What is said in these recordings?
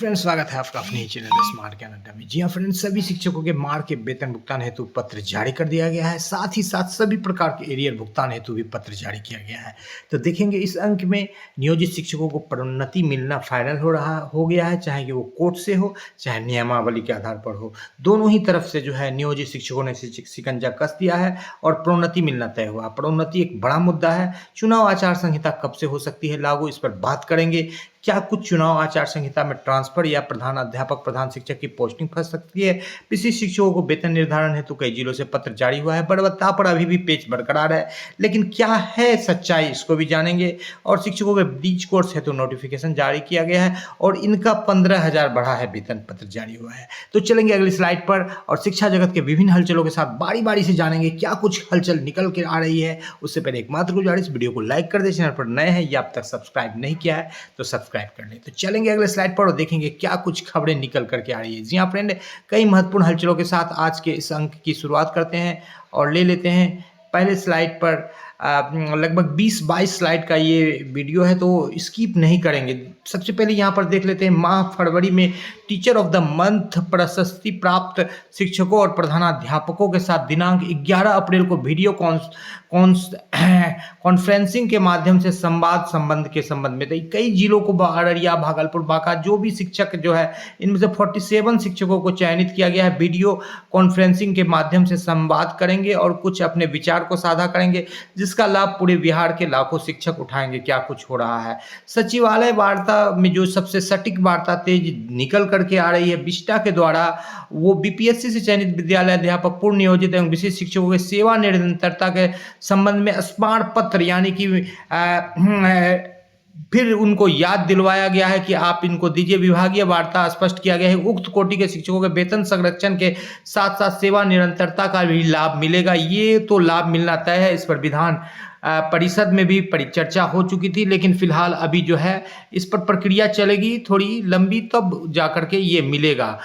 Friends, स्वागत है आपका अपने ही चैनल स्मार्ट ज्ञान अड्डा में। जी हाँ फ्रेंड्स, सभी शिक्षकों के मार्च के वेतन भुगतान हेतु पत्र जारी कर दिया गया है। साथ ही साथ सभी प्रकार के एरियर भुगतान हेतु भी पत्र जारी किया गया है। तो देखेंगे इस अंक में नियोजित शिक्षकों को प्रोन्नति मिलना फाइनल हो गया है, चाहे कि वो कोर्ट से हो चाहे नियमावली के आधार पर हो। दोनों ही तरफ से जो है नियोजित शिक्षकों ने शिकंजा कस दिया है और प्रोन्नति मिलना तय हुआ। प्रोन्नति एक बड़ा मुद्दा है। चुनाव आचार संहिता कब से हो सकती है लागू, इस पर बात करेंगे। क्या कुछ चुनाव आचार संहिता में ट्रांसफर या प्रधान अध्यापक प्रधान शिक्षक की पोस्टिंग फंस सकती है? विशिष्ट शिक्षकों को वेतन निर्धारण हेतु कई जिलों से पत्र जारी हुआ है। बढ़ोतरी पर अभी भी पेच बरकरार है, लेकिन क्या है सच्चाई, इसको भी जानेंगे। और शिक्षकों के ब्रीच कोर्स हेतु नोटिफिकेशन जारी किया गया है और इनका 15,000 बढ़ा है, वेतन पत्र जारी हुआ है। तो चलेंगे अगली स्लाइड पर और शिक्षा जगत के विभिन्न हलचलों के साथ बारी बारी से जानेंगे क्या कुछ हलचल निकल के आ रही है। उससे पहले एकमात्र गुजारिश, वीडियो को लाइक कर दे, चैनल पर नए हैं या अब तक सब्सक्राइब नहीं किया है तो सब्सक्राइब कर लें। तो चलेंगे अगले स्लाइड पर और देखेंगे क्या कुछ खबरें निकल करके आ रही है। जी हाँ फ्रेंड, कई महत्वपूर्ण हलचलों के साथ आज के इस अंक की शुरुआत करते हैं और ले लेते हैं पहले स्लाइड पर। लगभग 20-22 स्लाइड का ये वीडियो है, तो स्किप नहीं करेंगे। सबसे पहले यहाँ पर देख लेते हैं, माह फरवरी में टीचर ऑफ द मंथ प्रशस्ति प्राप्त शिक्षकों और प्रधानाध्यापकों के साथ दिनांक 11 अप्रैल को वीडियो कॉन्फ्रेंसिंग के माध्यम से संबंध के संबंध में कई जिलों को अररिया, भागलपुर, बांका जो भी शिक्षक जो है इनमें से 47 शिक्षकों को चयनित किया गया है। वीडियो कॉन्फ्रेंसिंग के माध्यम से संवाद करेंगे और कुछ अपने विचार को साझा करेंगे, जिसका लाभ पूरे बिहार के लाखों शिक्षक उठाएंगे। क्या कुछ हो रहा है सचिवालय वार्ता में, जो सबसे सटीक वार्ता तेज निकल करके आ रही है बिस्टा के द्वारा, वो बीपीएससी से चयनित विद्यालय अध्यापक, पूर्ण नियोजित एवं विशेष शिक्षकों के सेवा निरंतरता के संबंध में स्मारक पत्र यानी कि फिर उनको याद दिलवाया गया है कि आप इनको दीजिए। विभागीय वार्ता स्पष्ट किया गया है उक्त कोटि के शिक्षकों के वेतन संरक्षण के साथ साथ सेवा निरंतरता का भी लाभ मिलेगा। ये तो लाभ मिलना तय है। इस पर विधान परिषद में भी परिचर्चा हो चुकी थी, लेकिन फिलहाल अभी जो है इस पर प्रक्रिया चलेगी थोड़ी लंबी, तब जाकर के ये मिलेगा।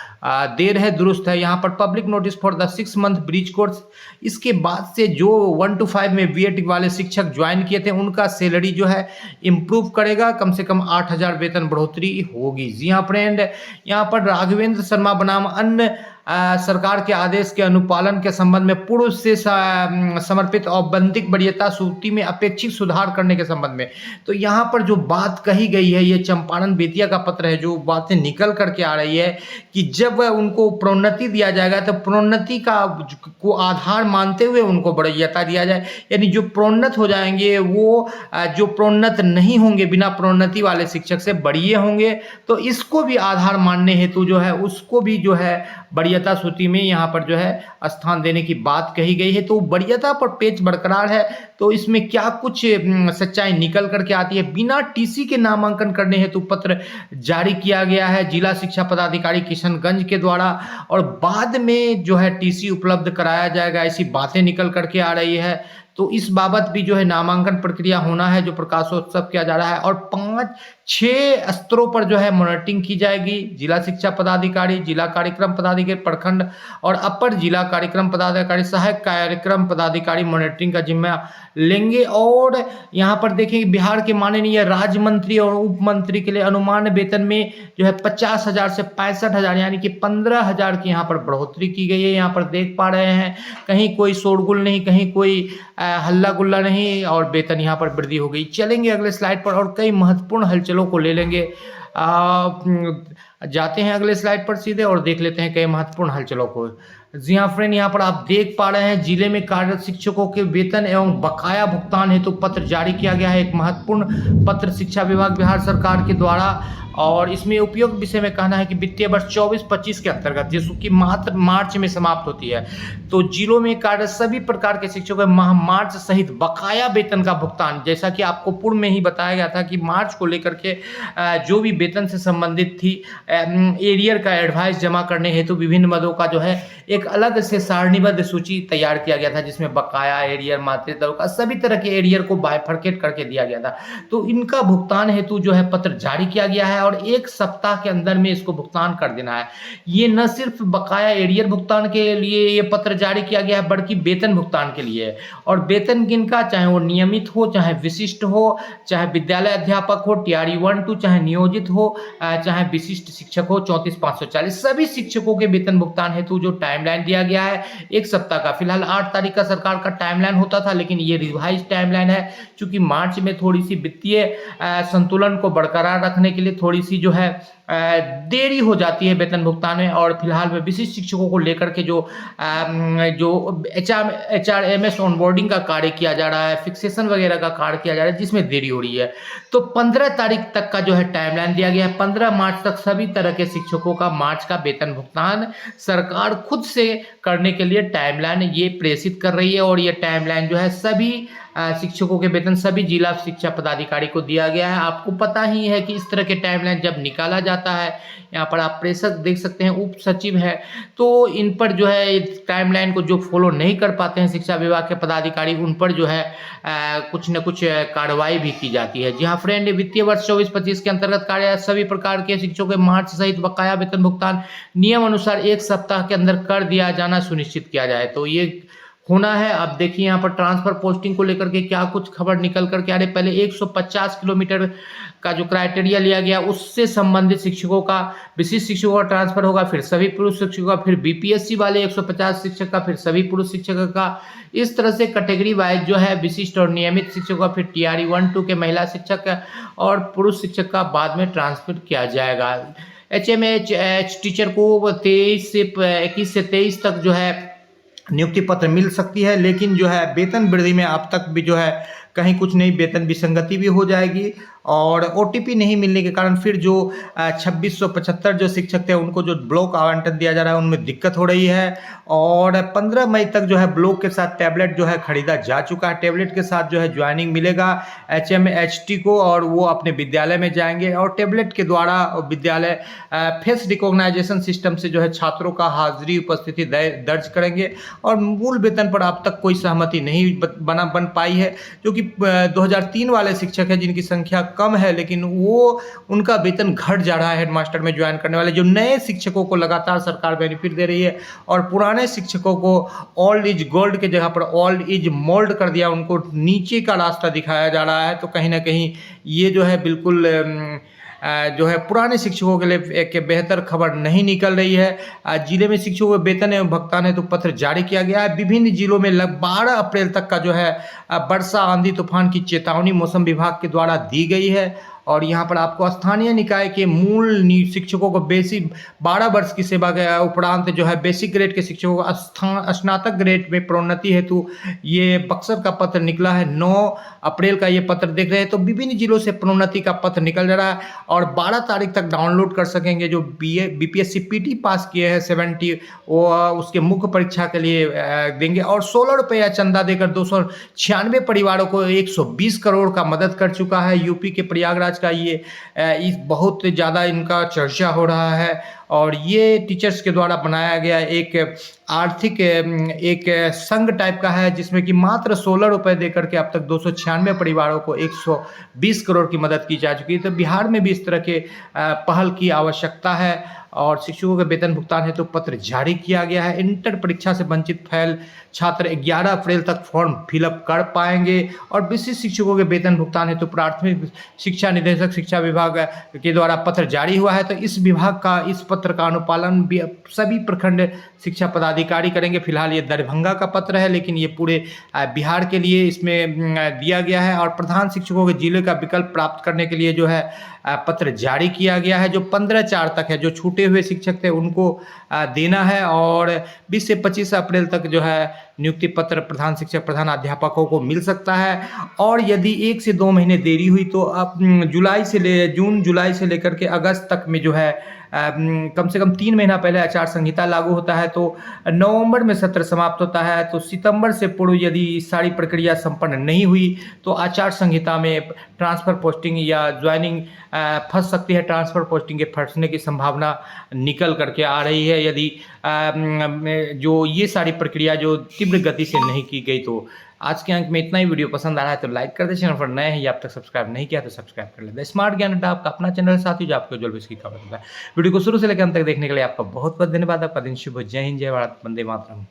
देर है दुरुस्त है। यहाँ पर public notice for the 6 month breach course, इसके बाद से जो 1 to 5 में बीएड वाले शिक्षक ज्वाइन किए थे उनका सैलरी जो है इम्प्रूव करेगा, कम से कम 8,000 वेतन बढ़ोतरी होगी। जी हाँ फ्रेंड, यहाँ पर राघवेंद्र शर्मा बनाम अन्य सरकार के आदेश के अनुपालन के संबंध में पूर्व से समर्पित औपबंधिक वरीयता सूची में अपेक्षित सुधार करने के संबंध में, तो यहाँ पर जो बात कही गई है, ये चंपारण बेतिया का पत्र है, जो बातें निकल करके आ रही है कि जब उनको प्रोन्नति दिया जाएगा तो प्रोन्नति को आधार मानते हुए उनको वरीयता दिया जाए। यानी जो प्रोन्नत हो जाएंगे वो जो प्रोन्नत नहीं होंगे, बिना प्रोन्नति वाले शिक्षक से बढ़िए होंगे, तो इसको भी आधार मानने हेतु जो है उसको भी जो है वरीयता सूची में यहाँ पर जो है स्थान देने की बात कही गई है। तो वरीयता पर पेच बरकरार है। तो इसमें क्या कुछ सच्चाई निकल करके आती है। बिना टीसी के नामांकन करने हेतु पत्र जारी किया गया है जिला शिक्षा पदाधिकारी किशनगंज के द्वारा, और बाद में जो है टीसी उपलब्ध कराया जाएगा, ऐसी बातें निकल करके आ रही है। तो इस बाबत भी जो है नामांकन प्रक्रिया होना है, जो प्रकाशोत्सव किया जा रहा है, और 5-6 स्तरों पर जो है मॉनिटरिंग की जाएगी। जिला शिक्षा पदाधिकारी, जिला कार्यक्रम पदाधिकारी, प्रखंड और अपर जिला कार्यक्रम पदाधिकारी, सहायक कार्यक्रम पदाधिकारी मॉनिटरिंग का जिम्मा लेंगे। और यहाँ पर देखेंगे बिहार के माननीय राज्य मंत्री और उप मंत्री के लिए अनुमान वेतन में जो है 50,000 से 65,000 यानी कि 15,000 की यहाँ पर बढ़ोतरी की गई है। यहाँ पर देख पा रहे हैं कहीं कोई शोरगुल नहीं, कहीं कोई हल्ला गुल्ला नहीं, और वेतन यहाँ पर वृद्धि हो गई। चलेंगे अगले स्लाइड पर और कई महत्वपूर्ण हलचलों को ले लेंगे। जाते हैं अगले स्लाइड पर सीधे और देख लेते हैं कई महत्वपूर्ण हलचलों को। जी हाँ फ्रेंड, यहाँ पर आप देख पा रहे हैं जिले में कार्यरत शिक्षकों के वेतन एवं बकाया भुगतान हेतु पत्र जारी किया गया है। एक महत्वपूर्ण पत्र शिक्षा विभाग बिहार सरकार के द्वारा, और इसमें उपयुक्त विषय में कहना है कि वित्तीय वर्ष 24-25 के अंतर्गत, जिसकी मात्र मार्च में समाप्त होती है, तो जिलों में कार्यरत सभी प्रकार के शिक्षकों के माह मार्च सहित बकाया वेतन का भुगतान, जैसा कि आपको पूर्व में ही बताया गया था कि मार्च को लेकर के जो भी वेतन से संबंधित थी, एरियर का एडवाइस जमा करने हेतु विभिन्न मदों का जो है एक अलग से सारणीबद्ध सूची तैयार किया गया था, जिसमें बकाया, एरियर, मातृत्व का सभी तरह के एरियर को बाइफरकेट करके दिया गया था। तो इनका भुगतान हेतु जो है पत्र जारी किया गया है और 1 सप्ताह के अंदर में इसको भुगतान कर देना है। ये न सिर्फ बकाया एरियर भुगतान के लिए ये पत्र जारी किया गया है, बल्कि वेतन भुगतान के लिए है। और वेतन किनका, चाहे वो नियमित हो, चाहे विशिष्ट हो, चाहे विद्यालय अध्यापक हो, टीआरई 1-2, चाहे नियोजित हो, चाहे विशिष्ट शिक्षक हो, 34,540 सभी शिक्षकों के वेतन भुगतान हेतु जो टाइमलाइन दिया गया है 1 सप्ताह का। फिलहाल 8 तारीख का सरकार का टाइमलाइन होता था, लेकिन ये रिवाइज टाइमलाइन है, चूंकि मार्च में थोड़ी सी वित्तीय संतुलन को बरकरार रखने के लिए थोड़ी सी जो है देरी हो जाती है वेतन भुगतान में। और फिलहाल में विशिष्ट शिक्षकों को लेकर के जो HRMS ऑनबोर्डिंग का कार्य किया जा रहा है, फिक्सेशन वगैरह का कार्य किया जा रहा है, जिसमें देरी हो रही है। तो 15 तारीख तक का जो है टाइमलाइन दिया गया है। 15 मार्च तक सभी तरह के शिक्षकों का मार्च का वेतन भुगतान सरकार खुद से करने के लिए टाइमलाइन ये प्रेषित कर रही है। और ये टाइमलाइन जो है सभी शिक्षकों के वेतन सभी जिला शिक्षा पदाधिकारी को दिया गया है। आपको पता ही है कि इस तरह के टाइमलाइन जब निकाला जाता है, यहाँ पर आप प्रेषक देख सकते हैं, उप सचिव है, तो इन पर जो है टाइमलाइन को जो फॉलो नहीं कर पाते हैं शिक्षा विभाग के पदाधिकारी, उन पर जो है कुछ न कुछ कार्रवाई भी की जाती है। जी हाँ फ्रेंड, वित्तीय वर्ष 24-25 के अंतर्गत कार्य सभी प्रकार के शिक्षकों के मार्च सहित बकाया वेतन भुगतान नियम अनुसार 1 सप्ताह के अंदर कर दिया जाना सुनिश्चित किया जाए। तो ये होना है। अब देखिए यहाँ पर ट्रांसफर पोस्टिंग को लेकर के क्या कुछ खबर निकल करके आ रही। पहले 150 किलोमीटर का जो क्राइटेरिया लिया गया, उससे संबंधित शिक्षकों का, विशिष्ट शिक्षकों का ट्रांसफर होगा, फिर सभी पुरुष शिक्षकों का, फिर बीपीएससी वाले 150 शिक्षक का, फिर सभी पुरुष शिक्षक का। इस तरह से कैटेगरी वाइज जो है विशिष्ट और नियमित शिक्षकों का, फिर टीआरई 1-2 के महिला शिक्षक का और पुरुष शिक्षक का बाद में ट्रांसफर किया जाएगा। HMH टीचर को 21 से 23 तक जो है नियुक्ति पत्र मिल सकती है, लेकिन जो है वेतन वृद्धि में अब तक भी जो है कहीं कुछ नहीं, वेतन विसंगति भी हो जाएगी। और ओटीपी नहीं मिलने के कारण फिर जो 2675 जो शिक्षक थे उनको जो ब्लॉक आवंटन दिया जा रहा है उनमें दिक्कत हो रही है। और 15 मई तक जो है ब्लॉक के साथ टैबलेट जो है खरीदा जा चुका है। टैबलेट के साथ जो है ज्वाइनिंग मिलेगा HMHT को, और वो अपने विद्यालय में जाएंगे और टैबलेट के द्वारा विद्यालय फेस रिकॉग्नाइजेशन सिस्टम से जो है छात्रों का हाजिरी उपस्थिति दर्ज करेंगे। और मूल वेतन पर अब तक कोई सहमति नहीं बन पाई है, जो कि 2003 वाले शिक्षक हैं जिनकी संख्या कम है, लेकिन वो उनका वेतन घट जा रहा है। हेडमास्टर में ज्वाइन करने वाले जो नए शिक्षकों को लगातार सरकार बेनिफिट दे रही है, और पुराने शिक्षकों को ओल्ड इज गोल्ड के जगह पर ओल्ड इज मोल्ड कर दिया, उनको नीचे का रास्ता दिखाया जा रहा है। तो कहीं ना कहीं ये जो है बिल्कुल जो है पुराने शिक्षकों के लिए एक बेहतर खबर नहीं निकल रही है। जिले में शिक्षकों के वेतन एवं भुगतान हेतु पत्र जारी किया गया है। विभिन्न जिलों में लगभग 12 अप्रैल तक का जो है वर्षा आंधी तूफान की चेतावनी मौसम विभाग के द्वारा दी गई है। और यहाँ पर आपको स्थानीय निकाय के मूल शिक्षकों को बेसिक 12 वर्ष की सेवा के उपरांत जो है बेसिक ग्रेड के शिक्षकों को स्नातक ग्रेड में प्रोन्नति हेतु ये बक्सर का पत्र निकला है। 9 अप्रैल का ये पत्र देख रहे हैं। तो विभिन्न जिलों से प्रोन्नति का पत्र निकल जा रहा है और 12 तारीख तक डाउनलोड कर सकेंगे। जो बीपीएससी पीटी पास किए हैं 70, वो उसके मुख्य परीक्षा के लिए देंगे। और 16 रुपया चंदा देकर 296 परिवारों को 120 करोड़ का मदद कर चुका है। यूपी के प्रयागराज का ये बहुत ज़्यादा इनका चर्चा हो रहा है। और ये टीचर्स के द्वारा बनाया गया एक आर्थिक एक संघ टाइप का है, जिसमें कि मात्र 16 रुपये देकर के अब तक 296 परिवारों को 120 करोड़ की मदद की जा चुकी है। तो बिहार में भी इस तरह के पहल की आवश्यकता है। और शिक्षकों के वेतन भुगतान हेतु पत्र जारी किया गया है। इंटर परीक्षा से वंचित फेल छात्र 11 अप्रैल तक फॉर्म फिलअप कर पाएंगे। और विशिष्ट शिक्षकों के वेतन भुगतान हेतु प्राथमिक शिक्षा निदेशक शिक्षा विभाग के द्वारा पत्र जारी हुआ है। तो इस विभाग का इस पत्र का अनुपालन भी सभी प्रखंड शिक्षा पदाधिकारी करेंगे। फिलहाल ये दरभंगा का पत्र है, लेकिन ये पूरे बिहार के लिए इसमें दिया गया है। और प्रधान शिक्षकों के जिले का विकल्प प्राप्त करने के लिए जो है पत्र जारी किया गया है, जो 15/4 तक है। जो छूटे हुए शिक्षक थे उनको देना है। और 20 से 25 अप्रैल तक जो है नियुक्ति पत्र प्रधान शिक्षक प्रधान अध्यापकों को मिल सकता है। और यदि 1 से 2 महीने देरी हुई तो अब जून जुलाई से लेकर के अगस्त तक में जो है कम से कम 3 महीना पहले आचार संहिता लागू होता है। तो नवंबर में सत्र समाप्त होता है। तो सितंबर से पूर्व यदि सारी प्रक्रिया संपन्न नहीं हुई तो आचार संहिता में ट्रांसफ़र पोस्टिंग या ज्वाइनिंग फंस सकती है। ट्रांसफ़र पोस्टिंग के फंसने की संभावना निकल करके आ रही है। यदि जो ये सारी प्रक्रिया जो तीव्र गति से नहीं की गई। तो आज के अंक में इतना ही। वीडियो पसंद आ रहा है तो लाइक कर दे, चैनल पर नए हैं या अब तक सब्सक्राइब नहीं किया तो सब्सक्राइब कर ले। स्मार्ट ज्ञान अड्डा आपका अपना चैनल साथी जो आपको जो इसकी खबर होता है। वीडियो को शुरू से लेकर अंत तक देखने के लिए आपका बहुत बहुत धन्यवाद। आपका दिन शुभ हो। जय हिंद, जय भारत, वंदे मातरम।